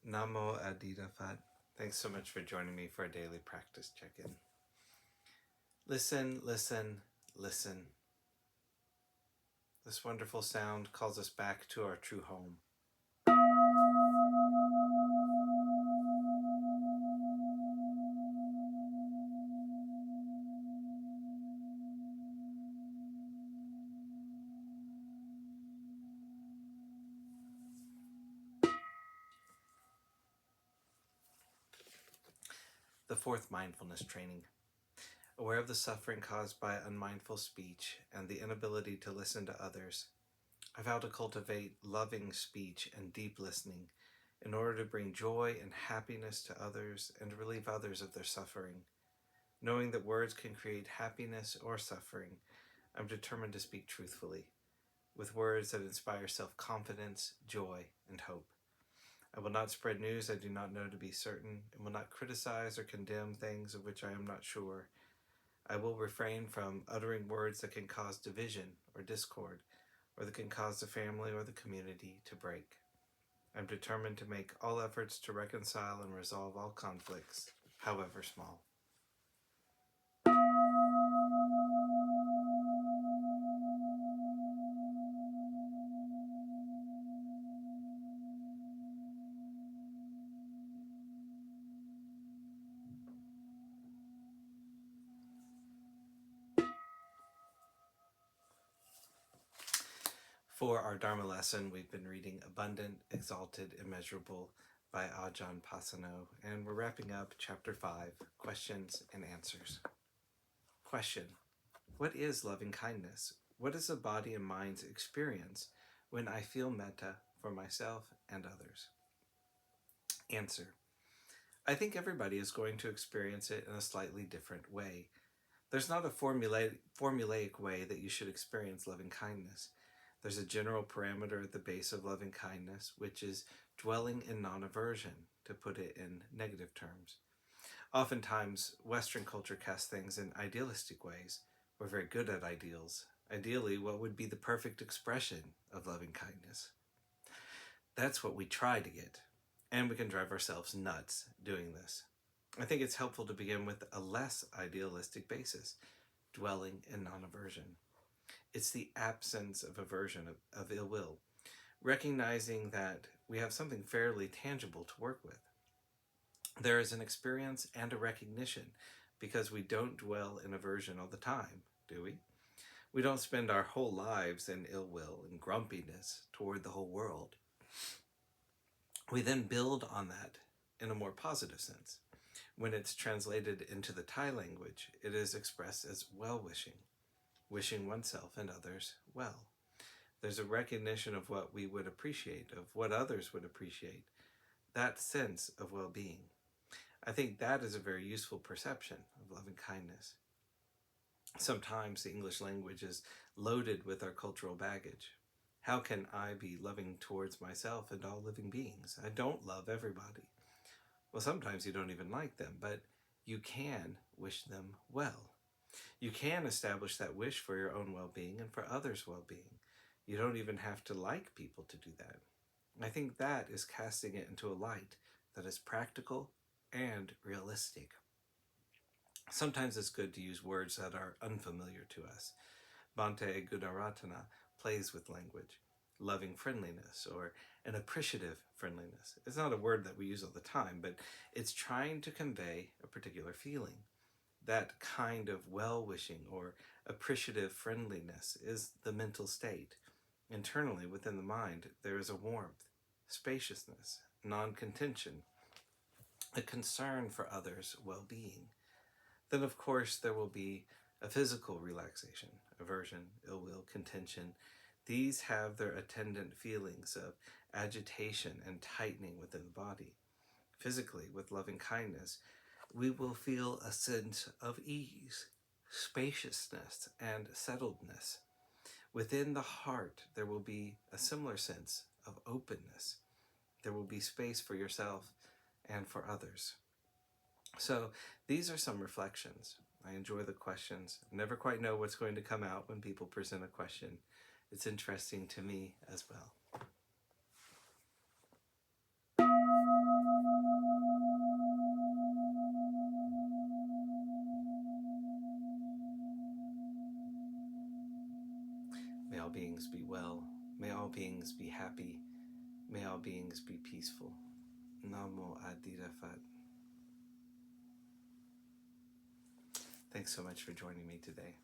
Namo Adida Phat. Thanks so much for joining me for a daily practice check-in. Listen, listen, listen. This wonderful sound calls us back to our true home. The fourth mindfulness training. Aware of the suffering caused by unmindful speech and the inability to listen to others, I vow to cultivate loving speech and deep listening in order to bring joy and happiness to others and to relieve others of their suffering. Knowing that words can create happiness or suffering, I'm determined to speak truthfully, with words that inspire self-confidence, joy, and hope. I will not spread news I do not know to be certain, and will not criticize or condemn things of which I am not sure. I will refrain from uttering words that can cause division or discord, or that can cause the family or the community to break. I'm determined to make all efforts to reconcile and resolve all conflicts, however small. For our Dharma lesson, we've been reading Abundant, Exalted, Immeasurable by Ajahn Pasanno, and we're wrapping up Chapter 5, Questions and Answers. Question: what is loving kindness? What is the body and mind's experience when I feel metta for myself and others? Answer: I think everybody is going to experience it in a slightly different way. There's not a formulaic way that you should experience loving kindness. There's a general parameter at the base of loving kindness, which is dwelling in non-aversion, to put it in negative terms. Oftentimes, Western culture casts things in idealistic ways. We're very good at ideals. Ideally, what would be the perfect expression of loving kindness? That's what we try to get, and we can drive ourselves nuts doing this. I think it's helpful to begin with a less idealistic basis, dwelling in non-aversion. It's the absence of aversion, of ill will, recognizing that we have something fairly tangible to work with. There is an experience and a recognition, because we don't dwell in aversion all the time, do we? We don't spend our whole lives in ill will and grumpiness toward the whole world. We then build on that in a more positive sense. When it's translated into the Thai language, it is expressed as well-wishing, wishing oneself and others well. There's a recognition of what we would appreciate, of what others would appreciate, that sense of well-being. I think that is a very useful perception of loving kindness. Sometimes the English language is loaded with our cultural baggage. How can I be loving towards myself and all living beings? I don't love everybody. Well, sometimes you don't even like them, but you can wish them well. You can establish that wish for your own well-being and for others' well-being. You don't even have to like people to do that. I think that is casting it into a light that is practical and realistic. Sometimes it's good to use words that are unfamiliar to us. Bhante Gunaratana plays with language. Loving friendliness, or an appreciative friendliness. It's not a word that we use all the time, but it's trying to convey a particular feeling. That kind of well-wishing or appreciative friendliness is the mental state. Internally, within the mind, there is a warmth, spaciousness, non-contention, a concern for others' well-being. Then, of course, there will be a physical relaxation, aversion, ill will, contention. These have their attendant feelings of agitation and tightening within the body. Physically, with loving kindness, we will feel a sense of ease, spaciousness, and settledness. Within the heart, there will be a similar sense of openness. There will be space for yourself and for others. So these are some reflections. I enjoy the questions. I never quite know what's going to come out when people present a question. It's interesting to me as well. beings be well. May all beings be happy. May all beings be peaceful. Namo Adira Phat. Thanks so much for joining me today.